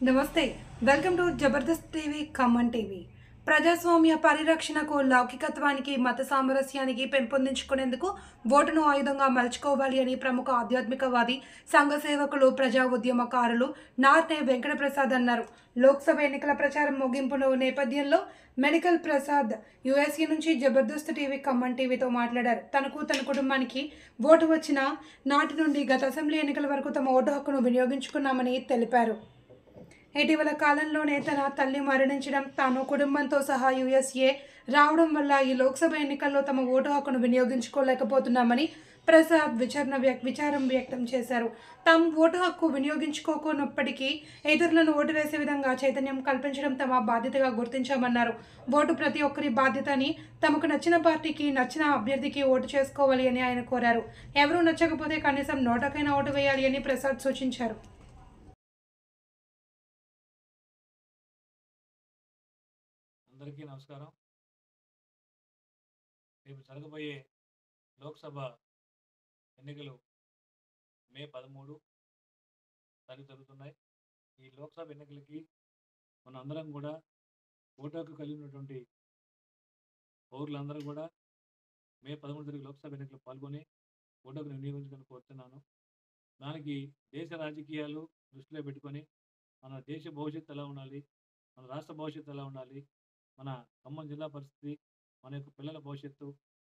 నమస్తే. Welcome to Jabardasth TV Khammam TV. ప్రజాస్వామ్య పరిరక్షణకు, లౌకికత్వానికి, మత సామరస్యానికి పెంపొందించుకునేందుకు ఓటును ఆయుధంగా మలుచుకోవాలి అని ప్రముఖ ఆధ్యాత్మికవాది, సంఘ సేవకులు, ప్రజా ఉద్యమకారులు నార్నే వెంకటప్రసాద్ అన్నారు. లోక్సభ ఎన్నికల ప్రచారం ముగింపు నేపథ్యంలో మెడికల్ ప్రసాద్ యూఎస్ఏ నుంచి జబర్దస్త్ టీవీ ఖమ్మం టీవీతో మాట్లాడారు. తనకు, తన కుటుంబానికి ఓటు వచ్చిన నాటి నుండి గత అసెంబ్లీ ఎన్నికల వరకు తమ ఓటు హక్కును వినియోగించుకున్నామని తెలిపారు. ఇటీవల కాలంలోనే తన తల్లి మరణించడం, తాను కుటుంబంతో సహా యూఎస్ఏ రావడం వల్ల ఈ లోక్సభ ఎన్నికల్లో తమ ఓటు హక్కును వినియోగించుకోలేకపోతున్నామని ప్రసాద్ విచారం వ్యక్తం చేశారు. తాము ఓటు హక్కు వినియోగించుకోకున్నప్పటికీ ఇతరులను ఓటు వేసే విధంగా చైతన్యం కల్పించడం తమ బాధ్యతగా గుర్తించామన్నారు. ఓటు ప్రతి ఒక్కరి బాధ్యత అని, తమకు నచ్చిన పార్టీకి, నచ్చిన అభ్యర్థికి ఓటు చేసుకోవాలి అని ఆయన కోరారు. ఎవరూ నచ్చకపోతే కనీసం నోటకైనా ఓటు వేయాలి అని ప్రసాద్ సూచించారు. అందరికీ నమస్కారం. రేపు జరగబోయే లోక్సభ ఎన్నికలు మే 13 తారీఖు జరుగుతున్నాయి. ఈ లోక్సభ ఎన్నికలకి మనందరం కూడా ఓటు హక్కు కలిగి ఉన్నటువంటి పౌరులందరూ కూడా మే 13 తారీఖు లోక్సభ ఎన్నికల్లో పాల్గొని ఓటు హక్కును వినియోగించుకొని కోరుతున్నాను. దానికి దేశ రాజకీయాలు దృష్టిలో పెట్టుకొని మన దేశ భవిష్యత్తు ఎలా ఉండాలి, మన రాష్ట్ర భవిష్యత్తు ఎలా ఉండాలి, మన ఖమ్మం జిల్లా పరిస్థితి, మన యొక్క పిల్లల భవిష్యత్తు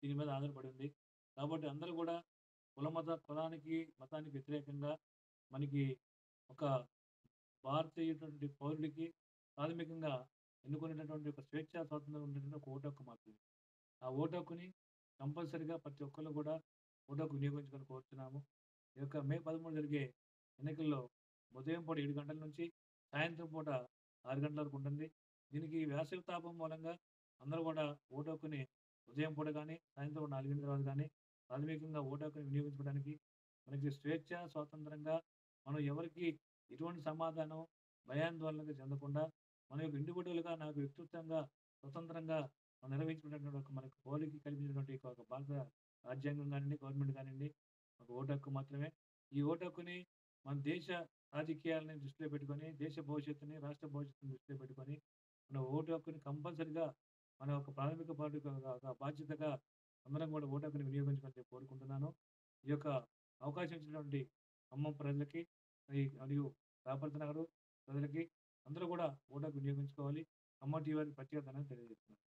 దీని మీద ఆధారపడి ఉంది. కాబట్టి అందరూ కూడా కులానికి, మతానికి వ్యతిరేకంగా మనకి ఒక భారతీయుటువంటి పౌరుడికి ప్రాథమికంగా ఎన్నుకునేటటువంటి ఒక స్వేచ్ఛా స్వాతంత్రం ఉండేటువంటి ఒక ఓటు హక్కు మాత్రమే. ఆ ఓటు హక్కుని కంపల్సరిగా ప్రతి ఒక్కళ్ళు కూడా ఓటు హక్కు వినియోగించుకొని కోరుతున్నాము. ఈ యొక్క మే 13 జరిగే ఎన్నికల్లో ఉదయం పూట 7 గంటల నుంచి సాయంత్రం పూట 6 గంటల వరకు ఉంటుంది. దీనికి వేసవి తాపం మూలంగా అందరూ కూడా ఓటు హక్కుని ఉదయం పూట కానీ, సాయంత్రం 4 తర్వాత కానీ ప్రాథమికంగా ఓటు హక్కుని వినియోగించుకోవడానికి మనకి స్వేచ్ఛ, స్వాతంత్రంగా మనం ఎవరికి ఎటువంటి సమాధానం, భయాందోళనకు చెందకుండా మన యొక్క ఇండివిడ్యువల్‌గా నాకు వ్యక్తిత్వంగా, స్వతంత్రంగా మనం నిర్వహించుకునేటువంటి ఒక మనకు పౌరుడికి కల్పించినటువంటి ఒక భారత రాజ్యాంగం కానివ్వండి, గవర్నమెంట్ కానివ్వండి, ఒక ఓటు హక్కు మాత్రమే. ఈ ఓటు హక్కుని మన దేశ రాజకీయాలని దృష్టిలో పెట్టుకొని, దేశ భవిష్యత్తుని, రాష్ట్ర భవిష్యత్తుని దృష్టిలో పెట్టుకొని మన ఓటు హక్కుని కంపల్సరిగా మన యొక్క ప్రాథమిక ఒక బాధ్యతగా అందరం కూడా ఓటు హక్కుని వినియోగించుకొని చెప్పి కోరుకుంటున్నాను. ఈ యొక్క అవకాశం ఇచ్చినటువంటి ఖమ్మం ప్రజలకి మరియు రాపర్తి నగరు ప్రజలకి అందరూ కూడా ఓటు హక్కు వినియోగించుకోవాలి. ఖమ్మం టీవీ వారికి ప్రత్యేక ధన్యవాదాలు తెలియజేస్తున్నాను.